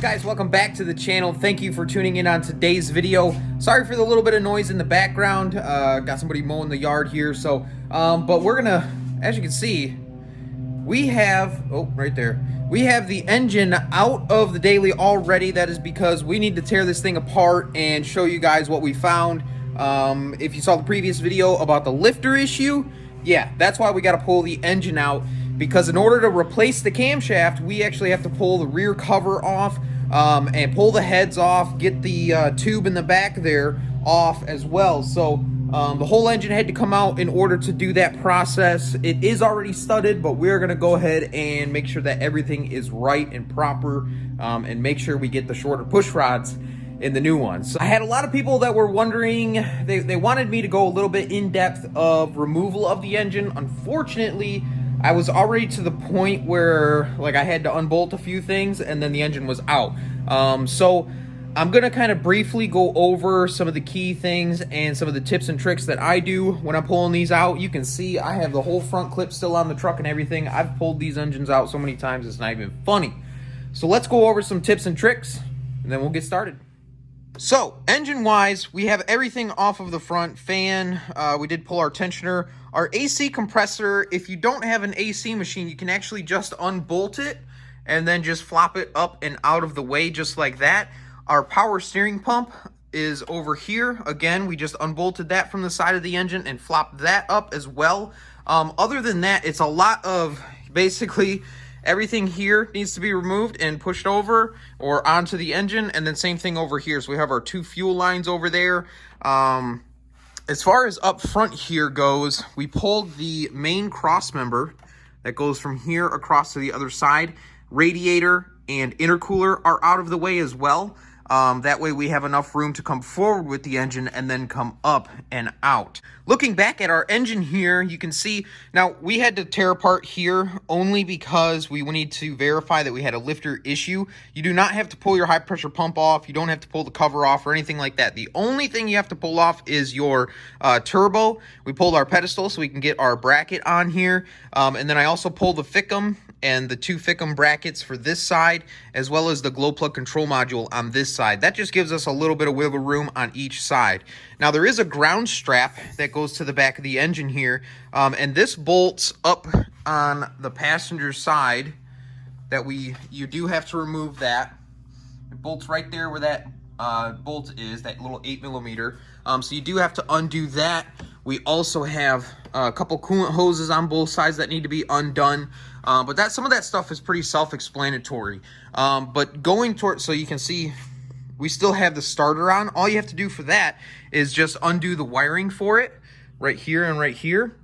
Guys, welcome back to the channel. Thank you for tuning in on today's video. Sorry for the little bit of noise in the background. Got somebody mowing the yard here. So, but we're gonna, as you can see, we have, oh, right there. We have the engine out of the daily already. That is because we need to tear this thing apart and show you guys what we found. If you saw the previous video about the lifter issue, yeah, that's why we got to pull the engine out. Because in order to replace the camshaft, we actually have to pull the rear cover off and pull the heads off, get the tube in the back there off as well. So the whole engine had to come out in order to do that process. It is already studded, but we're going to go ahead and make sure that everything is right and proper and make sure we get the shorter push rods in the new ones. So I had a lot of people that were wondering, they wanted me to go a little bit in depth of removal of the engine. Unfortunately, I was already to the point where like I had to unbolt a few things and then the engine was out. So I'm gonna kind of briefly go over some of the key things and some of the tips and tricks that I do when I'm pulling these out. You can see I have the whole front clip still on the truck and everything. I've pulled these engines out so many times it's not even funny. So let's go over some tips and tricks and then we'll get started. So, engine-wise, we have everything off of the front. Fan, we did pull our tensioner. Our AC compressor, if you don't have an AC machine, you can actually just unbolt it and then just flop it up and out of the way just like that. Our power steering pump is over here. Again, we just unbolted that from the side of the engine and flopped that up as well. Other than that, it's a lot of basically everything here needs to be removed and pushed over or onto the engine, and then same thing over here. So we have our two fuel lines over there. As far as up front here goes, we pulled the main cross member that goes from here across to the other side. Radiator and intercooler are out of the way as well. That way we have enough room to come forward with the engine and then come up and out. Looking back at our engine here, you can see, now we had to tear apart here only because we need to verify that we had a lifter issue. You do not have to pull your high pressure pump off. You don't have to pull the cover off or anything like that. The only thing you have to pull off is your turbo. We pulled our pedestal so we can get our bracket on here. And then I also pulled the FICM and the two FICM brackets for this side, as well as the glow plug control module on this side. That just gives us a little bit of wiggle room on each side. Now there is a ground strap that goes to the back of the engine here, and this bolts up on the passenger side. That you do have to remove that. It bolts right there where that bolt is, that little 8mm. So you do have to undo that. We also have a couple coolant hoses on both sides that need to be undone. But some of that stuff is pretty self-explanatory. But going towards, so you can see we still have the starter on. All you have to do for that is just undo the wiring for it right here and right here.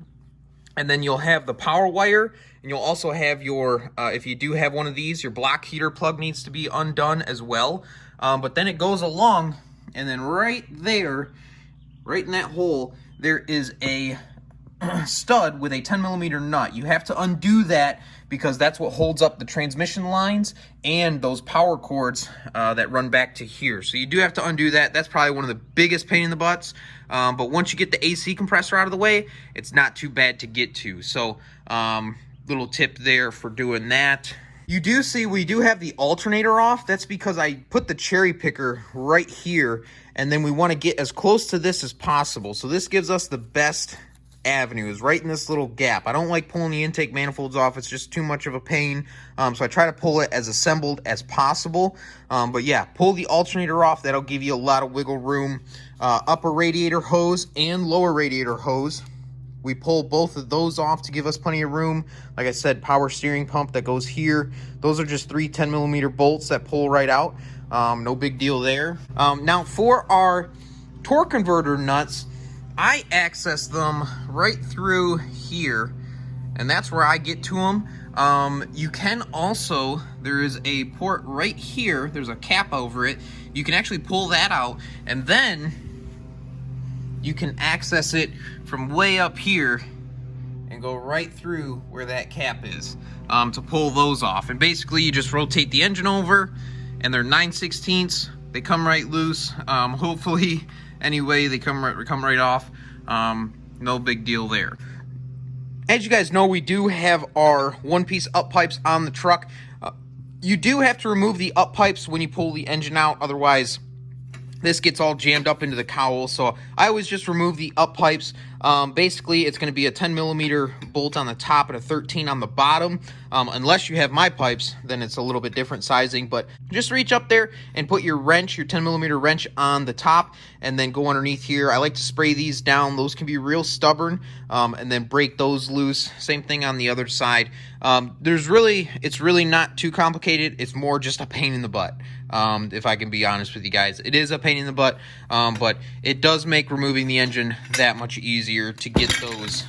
And then you'll have the power wire, and you'll also have your, if you do have one of these, your block heater plug needs to be undone as well. But then it goes along, and then right there, right in that hole, there is a stud with a 10mm nut. You have to undo that because that's what holds up the transmission lines and those power cords that run back to here. So you do have to undo that. That's probably one of the biggest pain in the butts. But once you get the AC compressor out of the way, it's not too bad to get to. So little tip there for doing that. You do see we do have the alternator off. That's because I put the cherry picker right here, and then we want to get as close to this as possible. So this gives us the best avenue, is right in this little gap. I don't like pulling the intake manifolds off. It's just too much of a pain. So I try to pull it as assembled as possible. But yeah, pull the alternator off. That'll give you a lot of wiggle room. Upper radiator hose and lower radiator hose. We pull both of those off to give us plenty of room. Like I said, power steering pump that goes here. Those are just 3 10mm bolts that pull right out. No big deal there. Now for our torque converter nuts, I access them right through here, and that's where I get to them. You can also, there is a port right here, there's a cap over it. You can actually pull that out, and then you can access it from way up here and go right through where that cap is to pull those off. And basically you just rotate the engine over, and they're 9/16. They come right loose. Hopefully, anyway, they come right off. No big deal there. As you guys know, we do have our one-piece up pipes on the truck. You do have to remove the up pipes when you pull the engine out, otherwise this gets all jammed up into the cowl. So I always just remove the up pipes. Basically, it's going to be a 10 millimeter bolt on the top and a 13 on the bottom. Unless you have my pipes, then it's a little bit different sizing. But just reach up there and put your wrench, your 10 millimeter wrench on the top, and then go underneath here. I like to spray these down. Those can be real stubborn, and then break those loose. Same thing on the other side. It's really not too complicated. It's more just a pain in the butt. If I can be honest with you guys, it is a pain in the butt, but it does make removing the engine that much easier to get those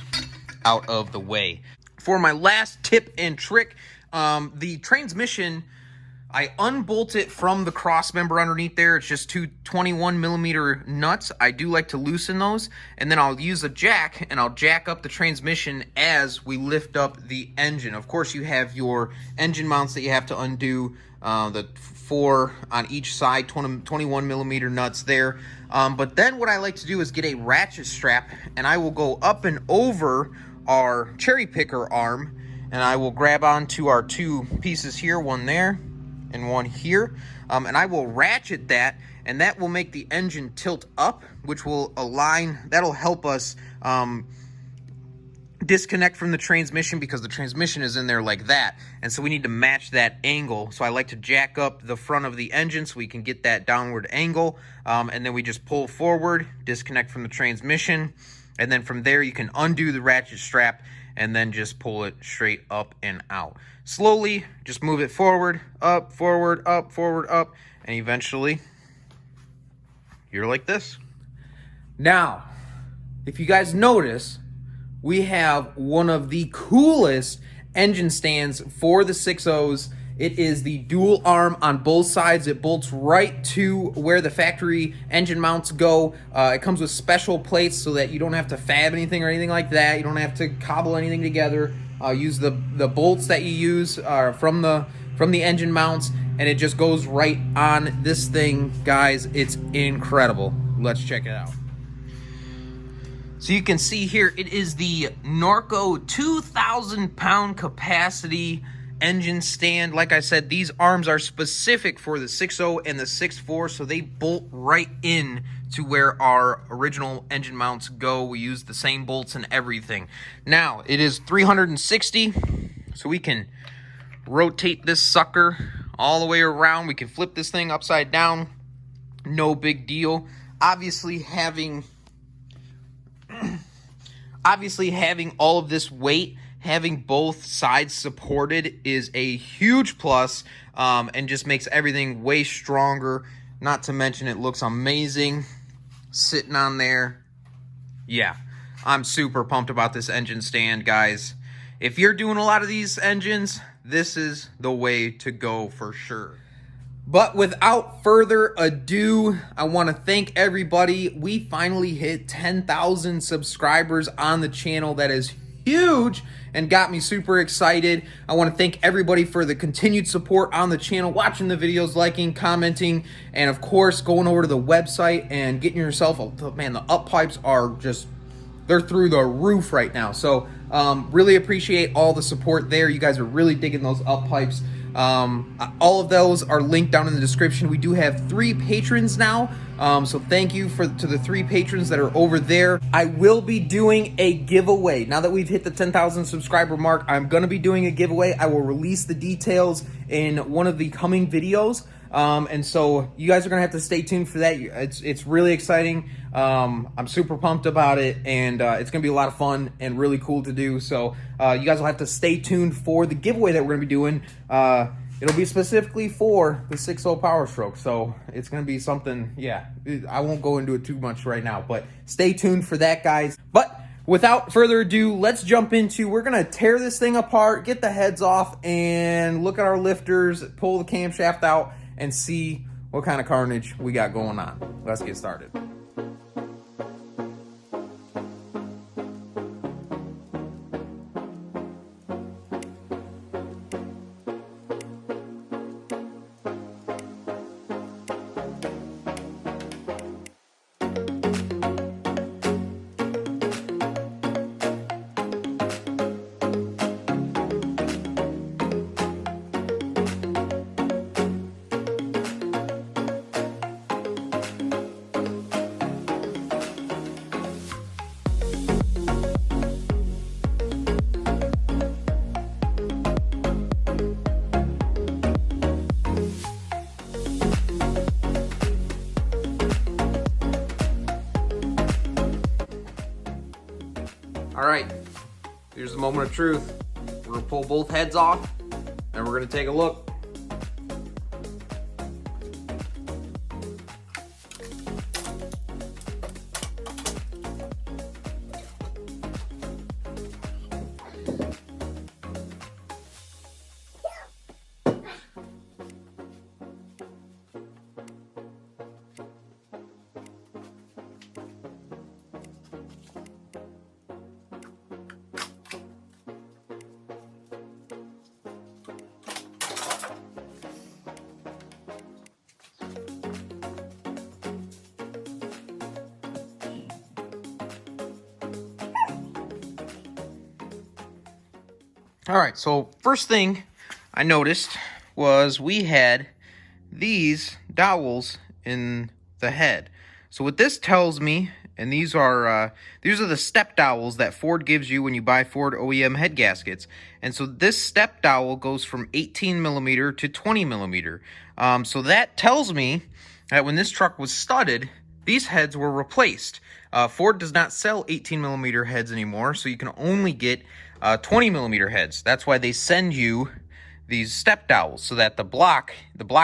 out of the way. For my last tip and trick, the transmission, I unbolt it from the cross member underneath there. It's just two 21 millimeter nuts. I do like to loosen those, and then I'll use a jack and I'll jack up the transmission as we lift up the engine. Of course, you have your engine mounts that you have to undo, the 4 on each side, 21 millimeter nuts there. But then what I like to do is get a ratchet strap, and I will go up and over our cherry picker arm, and I will grab onto our 2 pieces here, one there and one here, and I will ratchet that, and that will make the engine tilt up, which will align. That'll help us disconnect from the transmission, because the transmission is in there like that, and so we need to match that angle. So I like to jack up the front of the engine so we can get that downward angle, and then we just pull forward, disconnect from the transmission, and then from there you can undo the ratchet strap and then just pull it straight up and out. Slowly, just move it forward, up, forward, up, and eventually you're like this. Now, if you guys notice, we have one of the coolest engine stands for the 6.0s. It is the dual arm on both sides. It bolts right to where the factory engine mounts go. It comes with special plates so that you don't have to fab anything or anything like that. You don't have to cobble anything together. Use the bolts that you use from the engine mounts, and it just goes right on this thing, guys. It's incredible. Let's check it out. So you can see here, it is the Norco 2,000 pound capacity engine stand. Like I said, these arms are specific for the 6.0 and the 6.4, so they bolt right in to where our original engine mounts go. We use the same bolts and everything. Now, it is 360, so we can rotate this sucker all the way around. We can flip this thing upside down. No big deal. Obviously, having all of this weight, having both sides supported is a huge plus, and just makes everything way stronger. Not to mention, it looks amazing sitting on there. Yeah, I'm super pumped about this engine stand, guys. If you're doing a lot of these engines, this is the way to go for sure. But without further ado, I want to thank everybody. We finally hit 10,000 subscribers on the channel. That is huge and got me super excited. I want to thank everybody for the continued support on the channel, watching the videos, liking, commenting, and of course going over to the website and getting yourself a, man, the up pipes are just, they're through the roof right now. So really appreciate all the support there. You guys are really digging those up pipes. All of those are linked down in the description. We do have 3 patrons now, so thank you to the 3 patrons that are over there. I will be doing a giveaway now that we've hit the 10,000 subscriber mark. I'm gonna be doing a giveaway. I will release the details in one of the coming videos, and so you guys are gonna have to stay tuned for that. It's really exciting. I'm super pumped about it, and it's gonna be a lot of fun and really cool to do. So you guys will have to stay tuned for the giveaway that we're gonna be doing. It'll be specifically for the 6.0 Powerstroke, so it's gonna be something. Yeah, I won't go into it too much right now, but stay tuned for that, guys. But without further ado, let's jump into, we're gonna tear this thing apart, get the heads off, and look at our lifters, pull the camshaft out, and see what kind of carnage we got going on. Let's get started. All right, here's the moment of truth. We're gonna pull both heads off and we're gonna take a look. All right, so first thing I noticed was we had these dowels in the head. So what this tells me, and these are the step dowels that Ford gives you when you buy Ford OEM head gaskets. And so this step dowel goes from 18 millimeter to 20 millimeter. So that tells me that when this truck was studded, these heads were replaced. Ford does not sell 18 millimeter heads anymore, so you can only get 20 millimeter heads. That's why they send you these step dowels, so that the block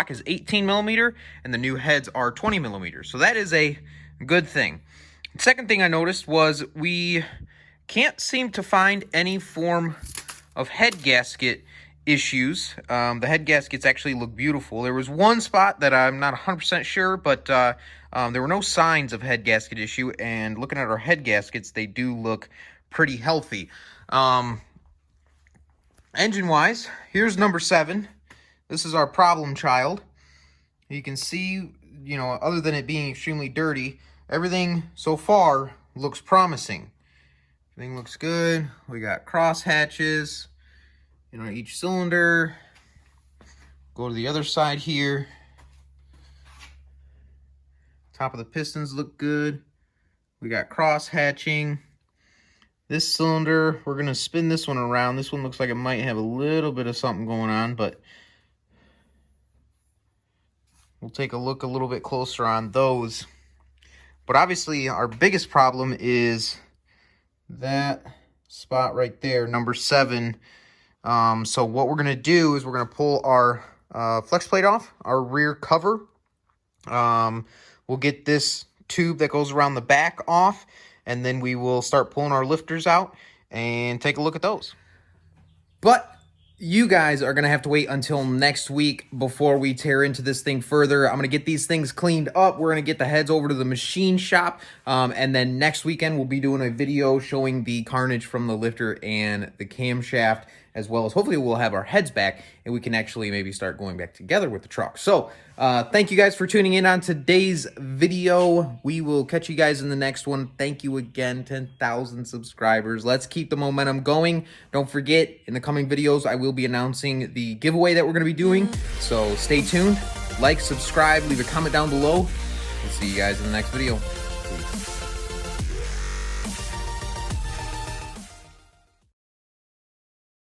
is 18 millimeter and the new heads are 20 millimeter. So that is a good thing. Second thing I noticed was we can't seem to find any form of head gasket issues. The head gaskets actually look beautiful. There was one spot that I'm not 100% sure, but there were no signs of head gasket issue, and looking at our head gaskets, they do look pretty healthy. Engine-wise, here's number 7. This is our problem child. You can see, you know, other than it being extremely dirty, everything so far looks promising. Everything looks good. We got cross hatches, you know, each cylinder. Go to the other side here. Top of the pistons look good. We got cross hatching. This cylinder, we're going to spin this one around. This one looks like it might have a little bit of something going on, but we'll take a look a little bit closer on those. But obviously, our biggest problem is that spot right there, number 7. So what we're going to do is we're going to pull our flex plate off, our rear cover. We'll get this tube that goes around the back off, and then we will start pulling our lifters out and take a look at those. But you guys are going to have to wait until next week before we tear into this thing further. I'm going to get these things cleaned up. We're going to get the heads over to the machine shop. And then next weekend, we'll be doing a video showing the carnage from the lifter and the camshaft, as well as hopefully we'll have our heads back and we can actually maybe start going back together with the truck. So thank you guys for tuning in on today's video. We will catch you guys in the next one. Thank you again, 10,000 subscribers. Let's keep the momentum going. Don't forget, in the coming videos, I will be announcing the giveaway that we're going to be doing. So stay tuned, like, subscribe, leave a comment down below. We'll see you guys in the next video. Peace.